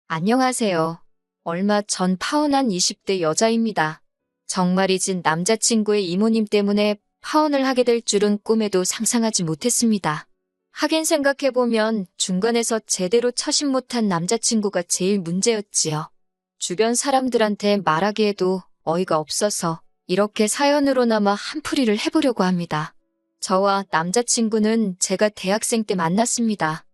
안녕하세요. 얼마 전 파혼한 20대 여자입니다. 정말이진 남자친구의 이모님 때문에 파혼을 하게 될 줄은 꿈에도 상상하지 못했습니다. 하긴 생각해보면 중간에서 제대로 처신 못한 남자친구가 제일 문제였지요. 주변 사람들한테 말하기에도 어이가 없어서 이렇게 사연으로나마 한풀이를 해보려고 합니다. 저와 남자친구는 제가 대학생 때 만났습니다.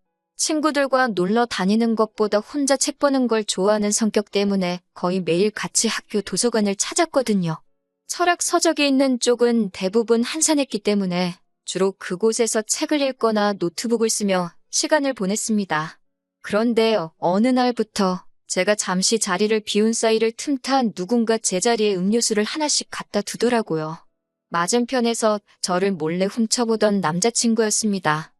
친구들과 놀러 다니는 것보다 혼자 책 보는 걸 좋아하는 성격 때문에 거의 매일 같이 학교 도서관을 찾았거든요. 철학 서적이 있는 쪽은 대부분 한산했기 때문에 주로 그곳에서 책을 읽거나 노트북을 쓰며 시간을 보냈습니다. 그런데 어느 날부터 제가 잠시 자리를 비운 사이를 틈타 누군가 제 자리에 음료수를 하나씩 갖다 두더라고요. 맞은편에서 저를 몰래 훔쳐보던 남자친구였습니다.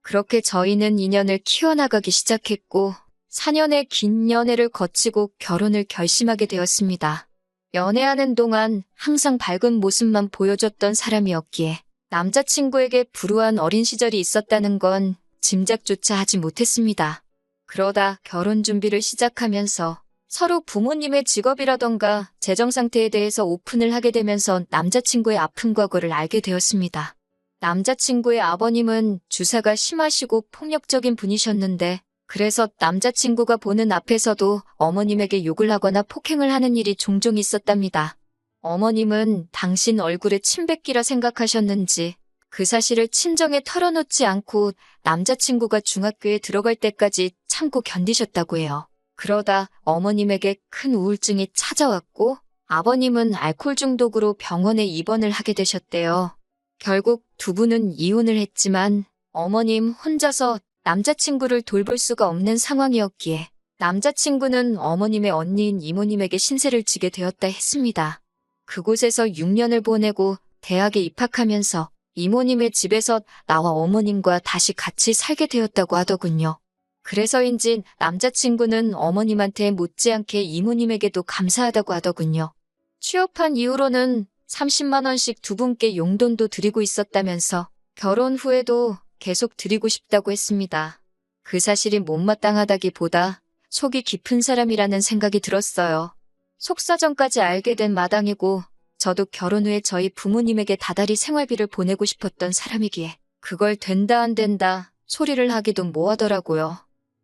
그렇게 저희는 인연을 키워나가기 시작했고 4년의 긴 연애를 거치고 결혼을 결심하게 되었습니다. 연애하는 동안 항상 밝은 모습만 보여줬던 사람이었기에 남자친구에게 불우한 어린 시절이 있었다는 건 짐작조차 하지 못했습니다. 그러다 결혼 준비를 시작하면서 서로 부모님의 직업이라던가 재정 상태에 대해서 오픈을 하게 되면서 남자친구의 아픈 과거를 알게 되었습니다. 남자친구의 아버님은 주사가 심하시고 폭력적인 분이셨는데 그래서 남자친구가 보는 앞에서도 어머님에게 욕을 하거나 폭행을 하는 일이 종종 있었답니다. 어머님은 당신 얼굴에 침 뱉기라 생각하셨는지 그 사실을 친정에 털어놓지 않고 남자친구가 중학교에 들어갈 때까지 참고 견디셨다고 해요. 그러다 어머님에게 큰 우울증이 찾아왔고 아버님은 알코올 중독으로 병원에 입원을 하게 되셨대요. 결국 두 분은 이혼을 했지만 어머님 혼자서 남자친구를 돌볼 수가 없는 상황이었기에 남자친구는 어머님의 언니인 이모님에게 신세를 지게 되었다 했습니다. 그곳에서 6년을 보내고 대학에 입학하면서 이모님의 집에서 나와 어머님과 다시 같이 살게 되었다고 하더군요. 그래서인지 남자친구는 어머님한테 못지않게 이모님에게도 감사하다고 하더군요. 취업한 이후로는 30만 원씩 두 분께 용돈도 드리고 있었다면서 결혼 후에도 계속 드리고 싶다고 했습니다. 그 사실이 못마땅하다기보다 속이 깊은 사람이라는 생각이 들었어요. 속사정까지 알게 된 마당이고 저도 결혼 후에 저희 부모님에게 다달이 생활비를 보내고 싶었던 사람이기에 그걸 된다 안 된다 소리를 하기도 뭐하더라고요.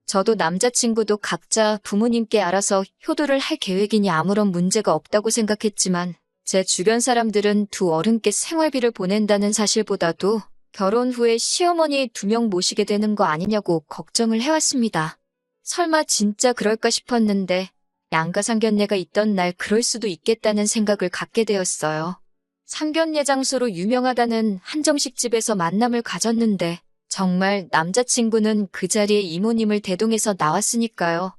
저도 남자친구도 각자 부모님께 알아서 효도를 할 계획이니 아무런 문제가 없다고 생각했지만 제 주변 사람들은 두 어른께 생활비를 보낸다는 사실보다도 결혼 후에 시어머니 2명 모시게 되는 거 아니냐고 걱정을 해왔습니다. 설마 진짜 그럴까 싶었는데 양가 상견례가 있던 날 그럴 수도 있겠다는 생각을 갖게 되었어요. 상견례 장소로 유명하다는 한정식 집에서 만남을 가졌는데 정말 남자친구는 그 자리에 이모님을 대동해서 나왔으니까요.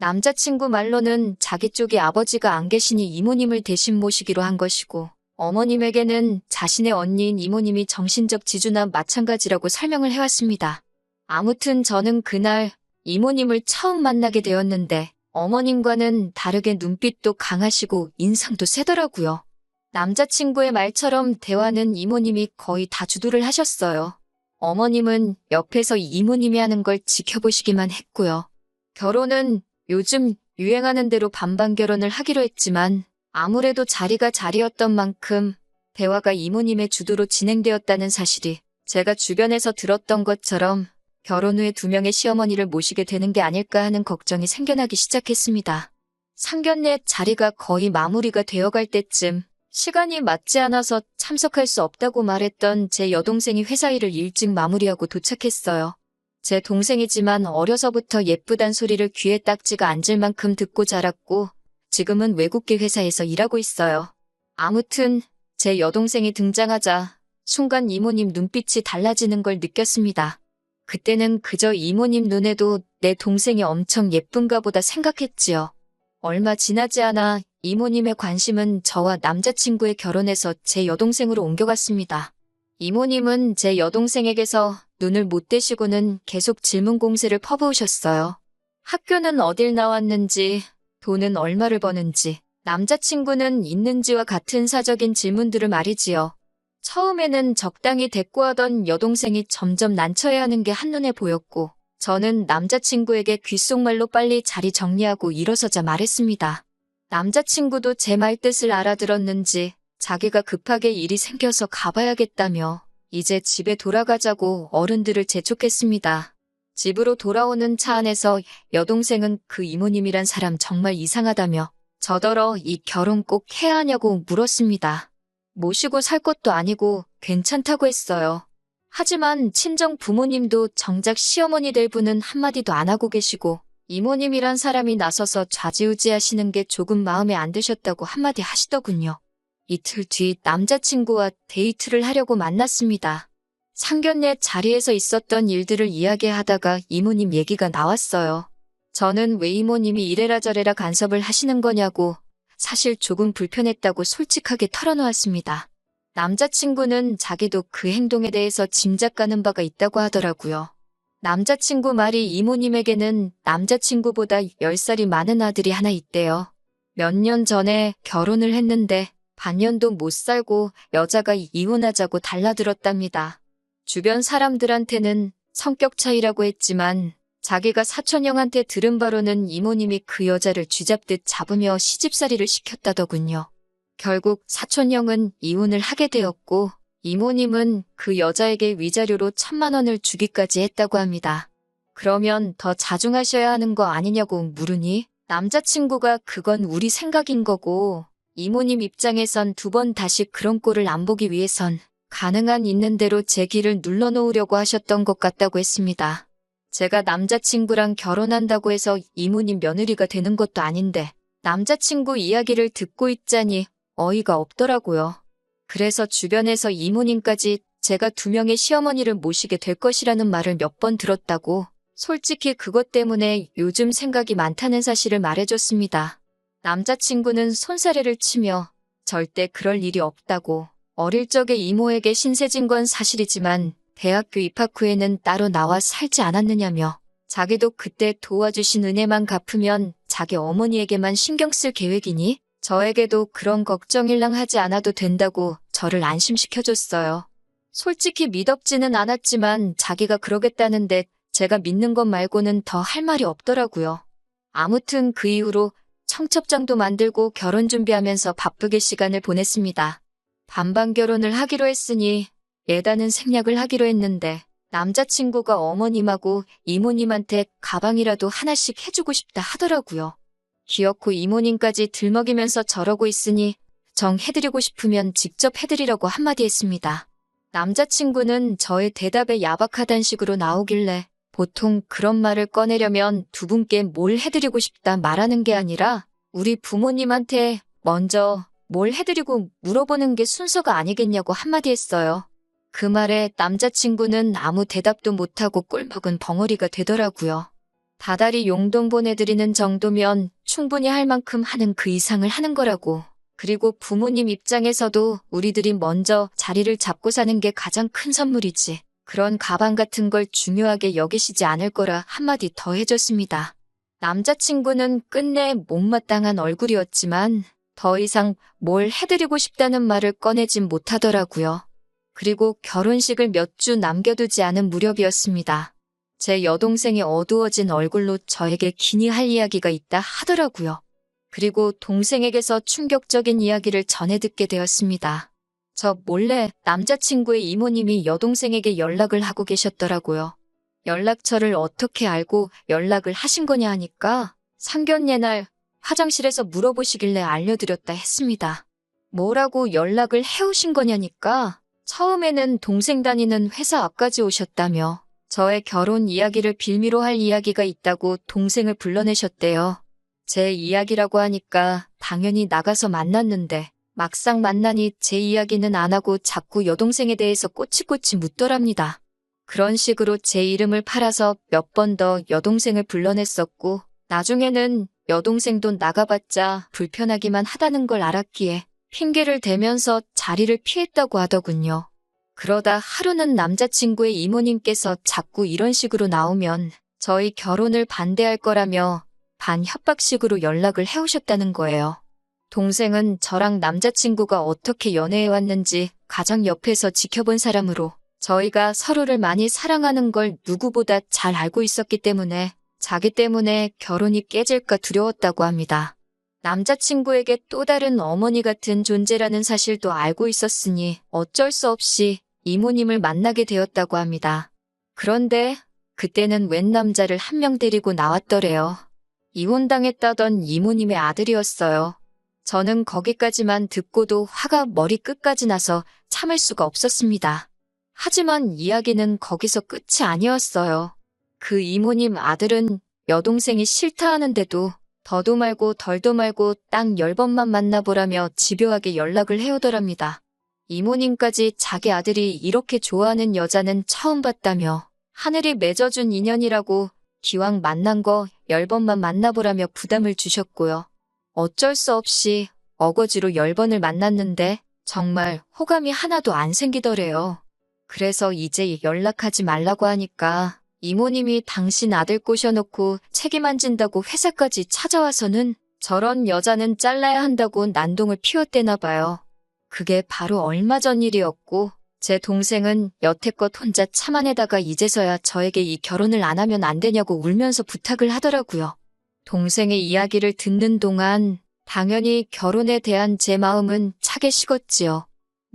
남자친구 말로는 자기 쪽에 아버지가 안 계시니 이모님을 대신 모시기로 한 것이고 어머님에게는 자신의 언니인 이모님이 정신적 지주나 마찬가지라고 설명을 해왔습니다. 아무튼 저는 그날 이모님을 처음 만나게 되었는데 어머님과는 다르게 눈빛도 강하시고 인상도 세더라고요. 남자친구의 말처럼 대화는 이모님이 거의 다 주도를 하셨어요. 어머님은 옆에서 이모님이 하는 걸 지켜보시기만 했고요. 결혼은 요즘 유행하는 대로 반반 결혼을 하기로 했지만 아무래도 자리가 자리였던 만큼 대화가 이모님의 주도로 진행되었다는 사실이 제가 주변에서 들었던 것처럼 결혼 후에 2명의 시어머니를 모시게 되는 게 아닐까 하는 걱정이 생겨나기 시작했습니다. 상견례 자리가 거의 마무리가 되어갈 때쯤 시간이 맞지 않아서 참석할 수 없다고 말했던 제 여동생이 회사 일을 일찍 마무리하고 도착했어요. 제 동생이지만 어려서부터 예쁘단 소리를 귀에 딱지가 앉을 만큼 듣고 자랐고 지금은 외국계 회사에서 일하고 있어요. 아무튼 제 여동생이 등장하자 순간 이모님 눈빛이 달라지는 걸 느꼈습니다. 그때는 그저 이모님 눈에도 내 동생이 엄청 예쁜가 보다 생각했지요. 얼마 지나지 않아 이모님의 관심은 저와 남자친구의 결혼에서 제 여동생으로 옮겨갔습니다. 이모님은 제 여동생에게서 눈을 못 떼시고는 계속 질문 공세를 퍼부으셨어요. 학교는 어딜 나왔는지, 돈은 얼마를 버는지, 남자친구는 있는지와 같은 사적인 질문들을 말이지요. 처음에는 적당히 대꾸하던 여동생이 점점 난처해하는 게 한눈에 보였고 저는 남자친구에게 귓속말로 빨리 자리 정리하고 일어서자 말했습니다. 남자친구도 제 말 뜻을 알아들었는지 자기가 급하게 일이 생겨서 가봐야겠다며 이제 집에 돌아가자고 어른들을 재촉했습니다. 집으로 돌아오는 차 안에서 여동생은 그 이모님이란 사람 정말 이상하다며 저더러 이 결혼 꼭 해야 하냐고 물었습니다. 모시고 살 것도 아니고 괜찮다고 했어요. 하지만 친정 부모님도 정작 시어머니 될 분은 한마디도 안 하고 계시고 이모님이란 사람이 나서서 좌지우지하시는 게 조금 마음에 안 드셨다고 한마디 하시더군요. 이틀 뒤 남자친구와 데이트를 하려고 만났습니다. 상견례 자리에서 있었던 일들을 이야기하다가 이모님 얘기가 나왔어요. 저는 왜 이모님이 이래라 저래라 간섭을 하시는 거냐고 사실 조금 불편했다고 솔직하게 털어놓았습니다. 남자친구는 자기도 그 행동에 대해서 짐작가는 바가 있다고 하더라고요. 남자친구 말이 이모님에게는 남자친구보다 10살이 많은 아들이 하나 있대요. 몇 년 전에 결혼을 했는데 반년도 못 살고 여자가 이혼하자고 달라들었답니다. 주변 사람들한테는 성격 차이라고 했지만 자기가 사촌형한테 들은 바로는 이모님이 그 여자를 쥐잡듯 잡으며 시집살이를 시켰다더군요. 결국 사촌형은 이혼을 하게 되었고 이모님은 그 여자에게 위자료로 1,000만 원을 주기까지 했다고 합니다. 그러면 더 자중하셔야 하는 거 아니냐고 물으니 남자친구가 그건 우리 생각인 거고 이모님 입장에선 2번 다시 그런 꼴을 안 보기 위해선 가능한 있는 대로 제 길을 눌러놓으려고 하셨던 것 같다고 했습니다. 제가 남자친구랑 결혼한다고 해서 이모님 며느리가 되는 것도 아닌데 남자친구 이야기를 듣고 있자니 어이가 없더라고요. 그래서 주변에서 이모님까지 제가 2명의 시어머니를 모시게 될 것이라는 말을 몇 번 들었다고 솔직히 그것 때문에 요즘 생각이 많다는 사실을 말해줬습니다. 남자친구는 손사래를 치며 절대 그럴 일이 없다고 어릴 적에 이모에게 신세진 건 사실이지만 대학교 입학 후에는 따로 나와 살지 않았느냐며 자기도 그때 도와주신 은혜만 갚으면 자기 어머니에게만 신경 쓸 계획이니 저에게도 그런 걱정일랑 하지 않아도 된다고 저를 안심시켜줬어요. 솔직히 미덥지는 않았지만 자기가 그러겠다는데 제가 믿는 것 말고는 더 할 말이 없더라고요. 아무튼 그 이후로 청첩장도 만들고 결혼 준비하면서 바쁘게 시간을 보냈습니다. 반반 결혼을 하기로 했으니 예단은 생략을 하기로 했는데 남자친구가 어머님하고 이모님한테 가방이라도 하나씩 해주고 싶다 하더라고요. 귀엽고 이모님까지 들먹이면서 저러고 있으니 정 해드리고 싶으면 직접 해드리라고 한마디 했습니다. 남자친구는 저의 대답에 야박하단 식으로 나오길래 보통 그런 말을 꺼내려면 2분께 뭘 해드리고 싶다 말하는 게 아니라 우리 부모님한테 먼저 뭘 해드리고 물어보는 게 순서가 아니겠냐고 한마디 했어요. 그 말에 남자친구는 아무 대답도 못하고 꼴먹은 벙어리가 되더라고요. 다달이 용돈 보내드리는 정도면 충분히 할 만큼 하는 그 이상을 하는 거라고. 그리고 부모님 입장에서도 우리들이 먼저 자리를 잡고 사는 게 가장 큰 선물이지. 그런 가방 같은 걸 중요하게 여기시지 않을 거라 한마디 더 해줬습니다. 남자친구는 끝내 못마땅한 얼굴이었지만 더 이상 뭘 해드리고 싶다는 말을 꺼내진 못하더라고요. 그리고 결혼식을 몇 주 남겨두지 않은 무렵이었습니다. 제 여동생이 어두워진 얼굴로 저에게 기니 할 이야기가 있다 하더라고요. 그리고 동생에게서 충격적인 이야기를 전해 듣게 되었습니다. 저 몰래 남자친구의 이모님이 여동생에게 연락을 하고 계셨더라고요. 연락처를 어떻게 알고 연락을 하신 거냐 하니까 상견례 날 화장실에서 물어보시길래 알려드렸다 했습니다. 뭐라고 연락을 해오신 거냐니까 처음에는 동생 다니는 회사 앞까지 오셨다며 저의 결혼 이야기를 빌미로 할 이야기가 있다고 동생을 불러내셨대요. 제 이야기라고 하니까 당연히 나가서 만났는데 막상 만나니 제 이야기는 안 하고 자꾸 여동생에 대해서 꼬치꼬치 묻더랍니다. 그런 식으로 제 이름을 팔아서 몇 번 더 여동생을 불러냈었고 나중에는 여동생도 나가봤자 불편하기만 하다는 걸 알았기에 핑계를 대면서 자리를 피했다고 하더군요. 그러다 하루는 남자친구의 이모님께서 자꾸 이런 식으로 나오면 저희 결혼을 반대할 거라며 반협박식으로 연락을 해오셨다는 거예요. 동생은 저랑 남자친구가 어떻게 연애해왔는지 가장 옆에서 지켜본 사람으로 저희가 서로를 많이 사랑하는 걸 누구보다 잘 알고 있었기 때문에 자기 때문에 결혼이 깨질까 두려웠다고 합니다. 남자친구에게 또 다른 어머니 같은 존재라는 사실도 알고 있었으니 어쩔 수 없이 이모님을 만나게 되었다고 합니다. 그런데 그때는 웬 남자를 한 명 데리고 나왔더래요. 이혼당했다던 이모님의 아들이었어요. 저는 거기까지만 듣고도 화가 머리끝까지 나서 참을 수가 없었습니다. 하지만 이야기는 거기서 끝이 아니었어요. 그 이모님 아들은 여동생이 싫다 하는데도 더도 말고 덜도 말고 딱 10번만 만나보라며 집요하게 연락을 해오더랍니다. 이모님까지 자기 아들이 이렇게 좋아하는 여자는 처음 봤다며 하늘이 맺어준 인연이라고 기왕 만난 거 10번만 만나보라며 부담을 주셨고요. 어쩔 수 없이 어거지로 10번을 만났는데 정말 호감이 하나도 안 생기더래요. 그래서 이제 연락하지 말라고 하니까 이모님이 당신 아들 꼬셔놓고 책임 안 진다고 회사까지 찾아와서는 저런 여자는 잘라야 한다고 난동을 피웠대나 봐요. 그게 바로 얼마 전 일이었고 제 동생은 여태껏 혼자 참아내다가 이제서야 저에게 이 결혼을 안 하면 안 되냐고 울면서 부탁을 하더라고요. 동생의 이야기를 듣는 동안 당연히 결혼에 대한 제 마음은 차게 식었지요.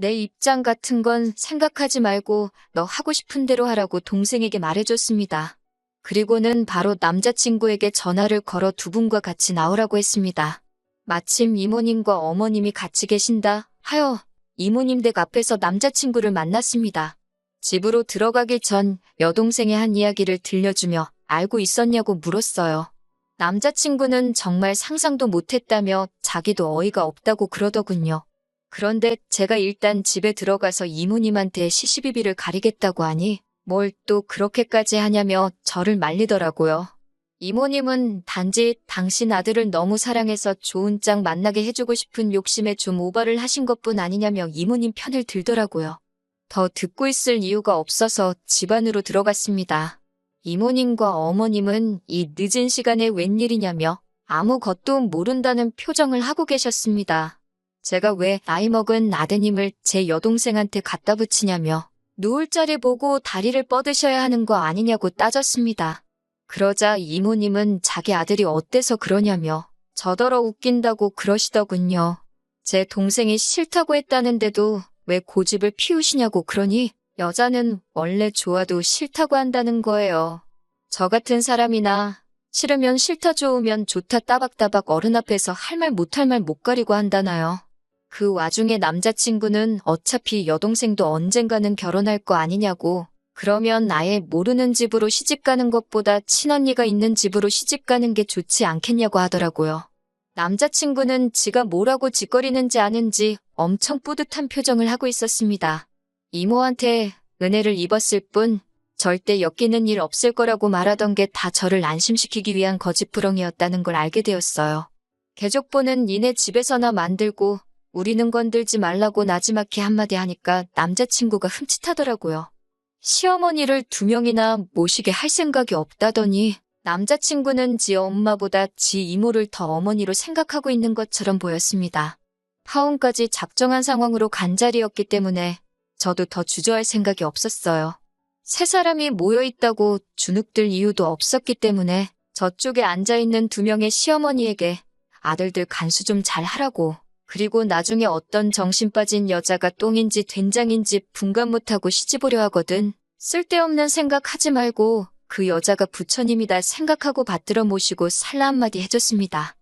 내 입장 같은 건 생각하지 말고 너 하고 싶은 대로 하라고 동생에게 말해줬습니다. 그리고는 바로 남자친구에게 전화를 걸어 두 분과 같이 나오라고 했습니다. 마침 이모님과 어머님이 같이 계신다 하여 이모님 댁 앞에서 남자친구를 만났습니다. 집으로 들어가기 전 여동생의 한 이야기를 들려주며 알고 있었냐고 물었어요. 남자친구는 정말 상상도 못했다며 자기도 어이가 없다고 그러더군요. 그런데 제가 일단 집에 들어가서 이모님한테 시시비비를 가리겠다고 하니 뭘 또 그렇게까지 하냐며 저를 말리더라고요. 이모님은 단지 당신 아들을 너무 사랑해서 좋은 짝 만나게 해주고 싶은 욕심에 좀 오버를 하신 것뿐 아니냐며 이모님 편을 들더라고요. 더 듣고 있을 이유가 없어서 집 안으로 들어갔습니다. 이모님과 어머님은 이 늦은 시간에 웬일이냐며 아무것도 모른다는 표정을 하고 계셨습니다. 제가 왜 나이 먹은 아드님을 제 여동생한테 갖다 붙이냐며 누울 자리 보고 다리를 뻗으셔야 하는 거 아니냐고 따졌습니다. 그러자 이모님은 자기 아들이 어때서 그러냐며 저더러 웃긴다고 그러시더군요. 제 동생이 싫다고 했다는데도 왜 고집을 피우시냐고 그러니 여자는 원래 좋아도 싫다고 한다는 거예요. 저 같은 사람이나 싫으면 싫다 좋으면 좋다 따박따박 어른 앞에서 할 말 못할 말 못 가리고 한다나요. 그 와중에 남자친구는 어차피 여동생도 언젠가는 결혼할 거 아니냐고 그러면 아예 모르는 집으로 시집가는 것보다 친언니가 있는 집으로 시집가는 게 좋지 않겠냐고 하더라고요. 남자친구는 지가 뭐라고 짓거리는지 아는지 엄청 뿌듯한 표정을 하고 있었습니다. 이모한테 은혜를 입었을 뿐 절대 엮이는 일 없을 거라고 말하던 게 다 저를 안심시키기 위한 거짓부렁이었다는 걸 알게 되었어요. 개족보는 니네 집에서나 만들고 우리는 건들지 말라고 나지막히 한마디 하니까 남자친구가 흠칫하더라고요. 시어머니를 2명이나 모시게 할 생각이 없다더니 남자친구는 지 엄마보다 지 이모를 더 어머니로 생각하고 있는 것처럼 보였습니다. 파혼까지 작정한 상황으로 간 자리였기 때문에 저도 더 주저할 생각이 없었어요. 세 사람이 모여있다고 주눅들 이유도 없었기 때문에 저쪽에 앉아있는 2명의 시어머니에게 아들들 간수 좀 잘 하라고 그리고 나중에 어떤 정신 빠진 여자가 똥인지 된장인지 분간 못하고 시집오려 하거든. 쓸데없는 생각하지 말고 그 여자가 부처님이다 생각하고 받들어 모시고 살라 한마디 해줬습니다.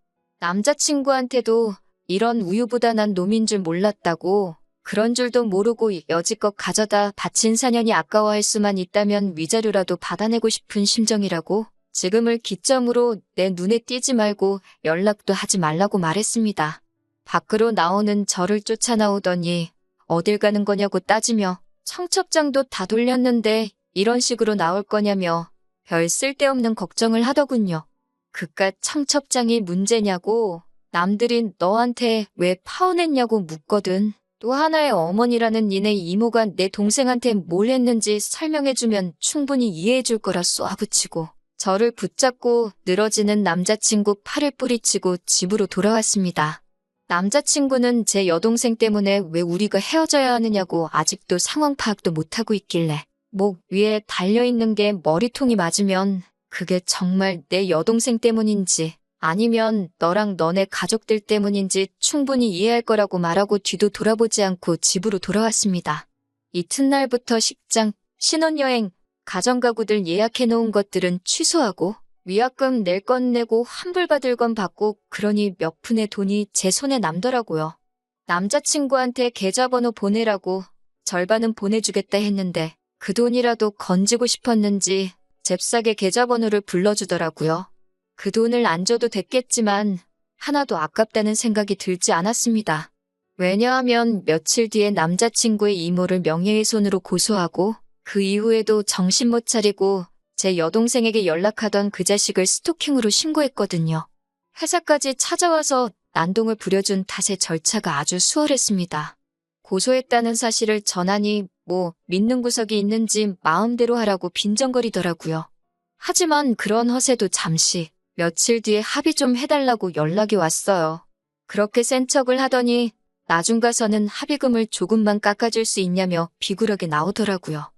남자친구한테도 이런 우유부단한 놈인 줄 몰랐다고 그런 줄도 모르고 여지껏 가져다 바친 사년이 아까워할 수만 있다면 위자료라도 받아내고 싶은 심정이라고 지금을 기점으로 내 눈에 띄지 말고 연락도 하지 말라고 말했습니다. 밖으로 나오는 저를 쫓아나오더니 어딜 가는 거냐고 따지며 청첩장도 다 돌렸는데 이런 식으로 나올 거냐며 별 쓸데없는 걱정을 하더군요. 그깟 청첩장이 문제냐고 남들이 너한테 왜 파혼했냐고 묻거든. 또 하나의 어머니라는 니네 이모가 내 동생한테 뭘 했는지 설명해주면 충분히 이해해줄 거라 쏘아붙이고 저를 붙잡고 늘어지는 남자친구 팔을 뿌리치고 집으로 돌아왔습니다. 남자친구는 제 여동생 때문에 왜 우리가 헤어져야 하느냐고 아직도 상황 파악도 못하고 있길래 목 위에 달려있는 게 머리통이 맞으면 그게 정말 내 여동생 때문인지 아니면 너랑 너네 가족들 때문인지 충분히 이해할 거라고 말하고 뒤도 돌아보지 않고 집으로 돌아왔습니다. 이튿날부터 식장, 신혼여행, 가정가구들 예약해놓은 것들은 취소하고 위약금 낼 건 내고 환불받을 건 받고 그러니 몇 푼의 돈이 제 손에 남더라고요. 남자친구한테 계좌번호 보내라고 절반은 보내주겠다 했는데 그 돈이라도 건지고 싶었는지 잽싸게 계좌번호를 불러주더라고요. 그 돈을 안 줘도 됐겠지만 하나도 아깝다는 생각이 들지 않았습니다. 왜냐하면 며칠 뒤에 남자친구의 이모를 명예훼손으로 고소하고 그 이후에도 정신 못 차리고 제 여동생에게 연락하던 그 자식을 스토킹으로 신고했거든요. 회사까지 찾아와서 난동을 부려준 탓에 절차가 아주 수월했습니다. 고소했다는 사실을 전하니 뭐 믿는 구석이 있는지 마음대로 하라고 빈정거리더라고요. 하지만 그런 허세도 잠시 며칠 뒤에 합의 좀 해달라고 연락이 왔어요. 그렇게 센 척을 하더니 나중 가서는 합의금을 조금만 깎아줄 수 있냐며 비굴하게 나오더라고요.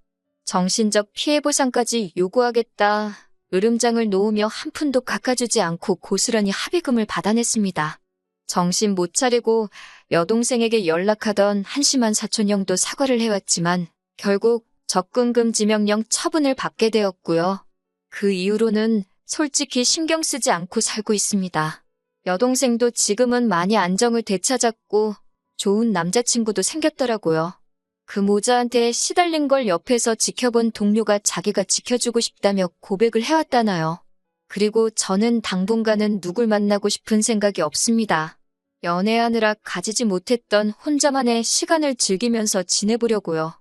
정신적 피해 보상까지 요구하겠다. 으름장을 놓으며 한 푼도 깎아주지 않고 고스란히 합의금을 받아냈습니다. 정신 못 차리고 여동생에게 연락하던 한심한 사촌 형도 사과를 해왔지만 결국 접근금 지명령 처분을 받게 되었고요. 그 이후로는 솔직히 신경 쓰지 않고 살고 있습니다. 여동생도 지금은 많이 안정을 되찾았고 좋은 남자친구도 생겼더라고요. 그 모자한테 시달린 걸 옆에서 지켜본 동료가 자기가 지켜주고 싶다며 고백을 해왔다나요. 그리고 저는 당분간은 누굴 만나고 싶은 생각이 없습니다. 연애하느라 가지지 못했던 혼자만의 시간을 즐기면서 지내보려고요.